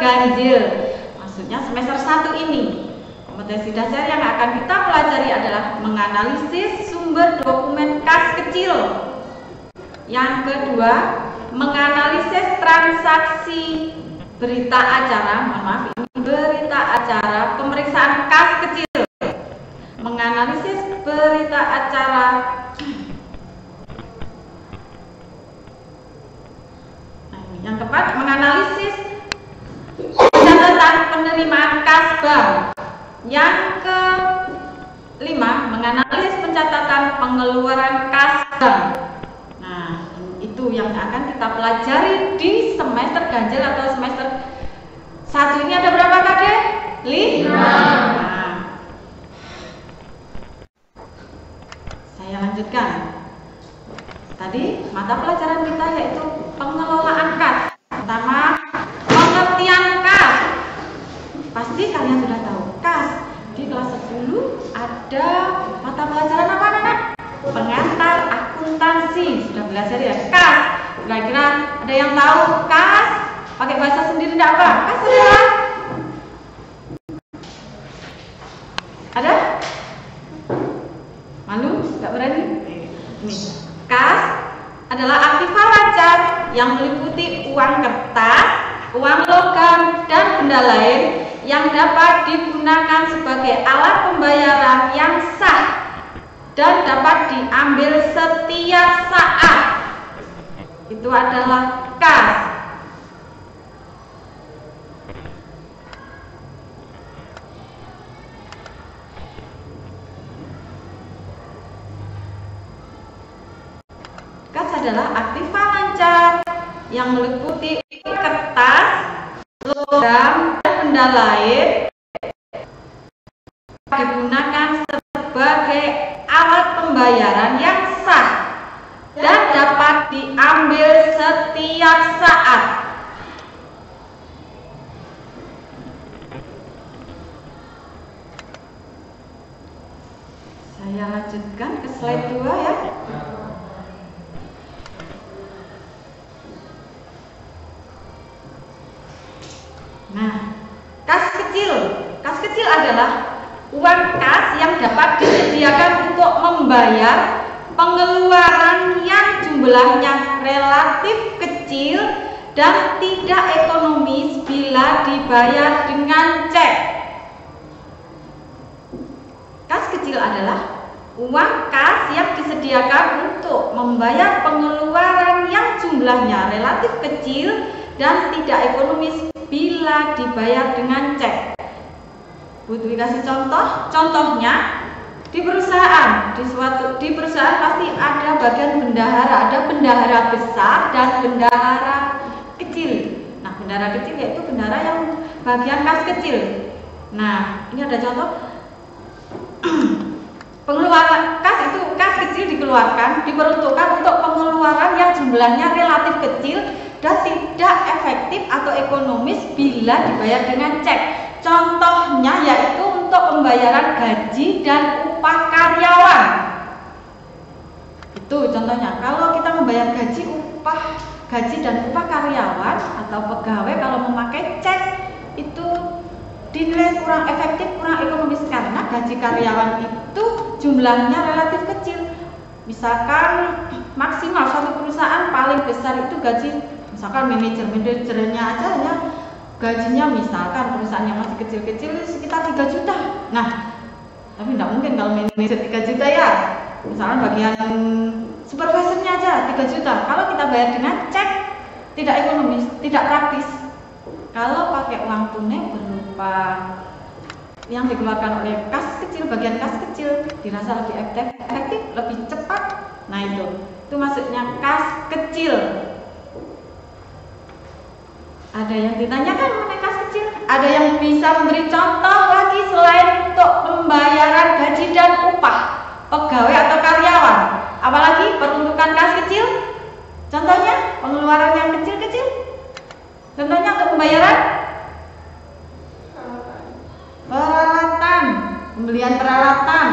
ganjil. Maksudnya semester 1 ini kompetensi dasar yang akan kita pelajari adalah menganalisis sumber dokumen kas kecil. Yang kedua, menganalisis transaksi berita acara, berita acara pemeriksaan kas kecil. Menganalisis berita acara yang keempat, menganalisis catatan penerimaan kas bank. Yang kelima, menganalisis pencatatan pengeluaran kas bank. Nah, itu yang akan kita pelajari di semester ganjil atau semester 1 ini. Ada berapa Kade? 5. Nah, saya lanjutkan. Tadi mata pelajaran kita yaitu pengelolaan kas. Pertama, pengertian kas. Pasti kalian sudah tahu kas. Di kelas 10 ada mata pelajaran apa anak-anak? Pengantar akuntansi. Sudah belajar ya kas. Kira-kira ada yang tahu kas? Pakai bahasa sendiri tidak apa? Kas adalah ada? Malu? Gak berani? Ini. Kas adalah aktiva lancar yang meliputi uang kertas, uang logam, dan benda lain yang dapat digunakan sebagai alat pembayaran yang sah dan dapat diambil setiap saat. Itu adalah kas. Kas adalah aktiva lancar yang meliputi kertas, logam, dan benda lain digunakan sebagai alat pembayaran yang sah dan dapat diambil setiap saat. Saya lanjutkan ke slide 2 ya. Nah, kas kecil. Kas kecil adalah uang kas yang dapat disediakan untuk membayar pengeluaran yang jumlahnya relatif kecil dan tidak ekonomis bila dibayar dengan cek. Kas kecil adalah uang kas yang disediakan untuk membayar pengeluaran yang jumlahnya relatif kecil dan tidak ekonomis bila dibayar dengan cek. Butuh dikasih contoh? Contohnya di perusahaan, di perusahaan pasti ada bagian bendahara, ada bendahara besar dan bendahara kecil. Nah, bendahara kecil yaitu bendahara yang bagian kas kecil. Nah, ini ada contoh. Pengeluaran kas itu, kas kecil dikeluarkan, diperuntukkan untuk pengeluaran yang jumlahnya relatif kecil dan tidak efektif atau ekonomis bila dibayar dengan cek. Contohnya yaitu untuk pembayaran gaji dan upah karyawan. Itu contohnya. Kalau kita membayar gaji dan upah karyawan atau pegawai kalau memakai cek itu dinilai kurang efektif, kurang ekonomis karena gaji karyawan itu jumlahnya relatif kecil. Misalkan maksimal satu perusahaan paling besar itu gaji, misalkan manajernya aja ya gajinya, misalkan perusahaan yang masih kecil-kecil sekitar 3 juta. Nah, tapi tidak mungkin kalau manajer 3 juta ya. Misalkan bagian supervisornya aja 3 juta. Kalau kita bayar dengan cek tidak ekonomis, tidak praktis. Kalau pakai uang tunai berupa yang dikeluarkan oleh kas kecil, bagian kas kecil dirasa lebih efektif, lebih cepat. Nah, itu maksudnya kas kecil. Ada yang ditanyakan mengenai kas kecil? Ada yang bisa memberi contoh lagi selain untuk pembayaran gaji dan upah pegawai atau karyawan? Apalagi peruntukan kas kecil? Contohnya pengeluaran yang kecil-kecil? Contohnya untuk pembayaran peralatan, pembelian peralatan.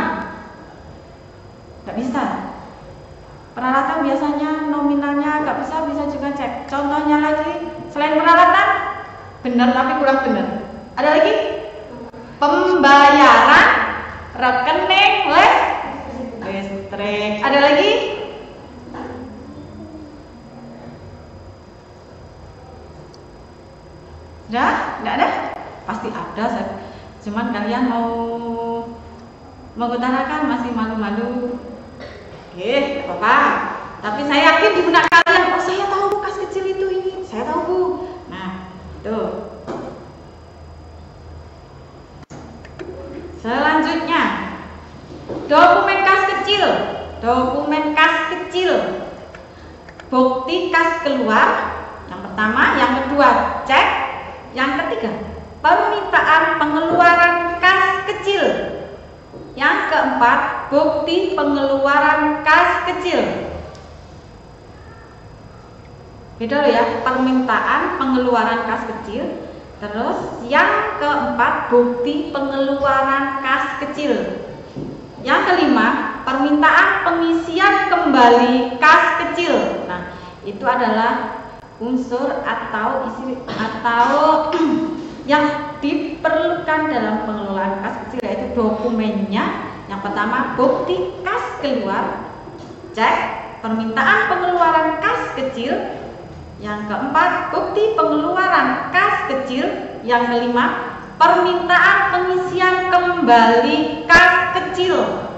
Gak bisa. Peralatan biasanya nominalnya gak bisa juga cek. Contohnya lagi selain peralatan, benar tapi kurang benar. Ada lagi? Pembayaran rekening listrik. Ada lagi? Sudah? Nggak ada? Pasti ada. Cuman kalian mau mengutarakan masih malu-malu. Oke, apa-apa. Tapi saya yakin di benak kalian, oh saya tahu kas kecil itu ini, saya tahu Bu. Nah, tuh. Selanjutnya, dokumen kas kecil. Dokumen kas kecil. Bukti kas keluar. Yang pertama, yang kedua, cek. Yang ketiga, permintaan pengeluaran kas kecil. Yang keempat, bukti pengeluaran kas kecil. Beda loh ya, permintaan pengeluaran kas kecil. Terus yang keempat, bukti pengeluaran kas kecil. Yang kelima, permintaan pengisian kembali kas kecil. Nah, itu adalah unsur atau isi atau yang diperlukan dalam pengelolaan kas kecil, yaitu dokumennya. Yang pertama, bukti kas keluar, cek permintaan pengeluaran kas kecil. Yang keempat, bukti pengeluaran kas kecil. Yang kelima, permintaan pengisian kembali kas kecil.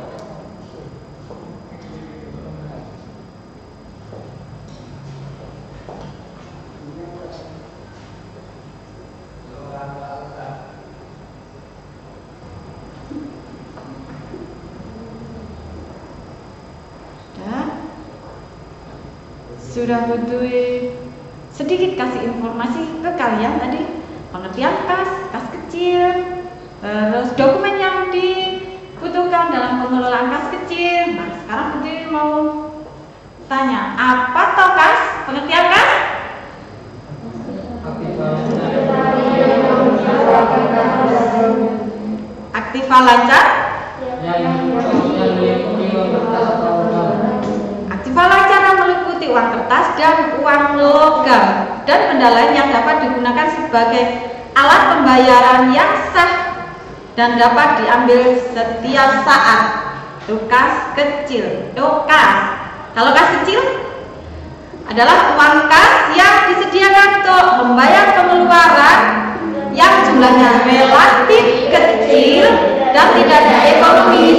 Sudah butuh sedikit kasih informasi ke kalian tadi, pengertian kas kecil, terus dokumen yang dibutuhkan dalam pengelolaan kas kecil. Nah, sekarang Putri mau tanya, apa toh kas? Pengertian kas? Aktiva lancar? Aktiva lancar meliputi uang kertas dan uang logam dan benda lain yang dapat digunakan sebagai alat pembayaran yang sah dan dapat diambil setiap saat. Itu kas kecil. Itu kas. Kalau kas kecil adalah uang kas yang disediakan untuk membayar pengeluaran yang jumlahnya relatif kecil dan tidak ekonomis.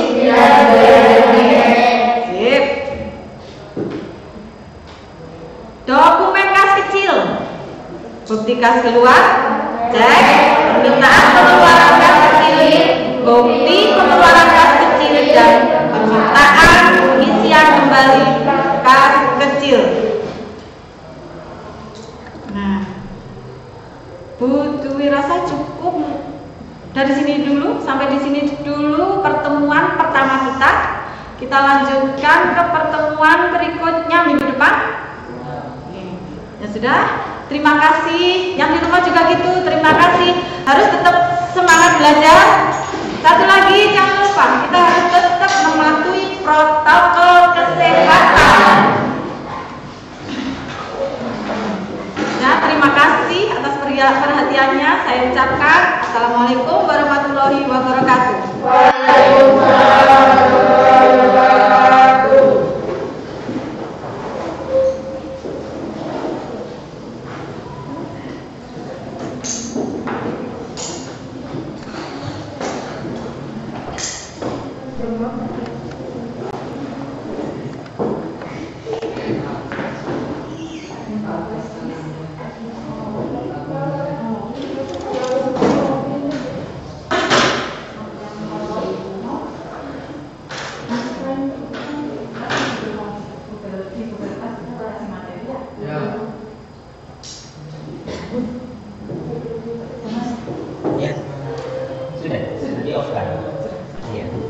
Sip. Dokumen kas kecil. Bukti kas keluar, cek permintaan pengeluaran kas kecil, bukti pengeluaran kas kecil, dan permintaan pengisian kembali kas kecil. Nah, Bu Dwi rasa cukup dari sini dulu, sampai di sini dulu pertemuan pertama kita. Kita lanjutkan ke pertemuan berikutnya minggu depan. Ya sudah, terima kasih. Yang di rumah juga gitu, terima kasih. Harus tetap semangat belajar. Satu lagi, jangan lupa kita harus tetap mematuhi protokol kesehatan. Ya, terima kasih atas perhatiannya. Saya ucapkan Assalamualaikum warahmatullahi wabarakatuh. Waalaikumsalam warahmatullahi wabarakatuh. Ya, sudah di off kan? Iya.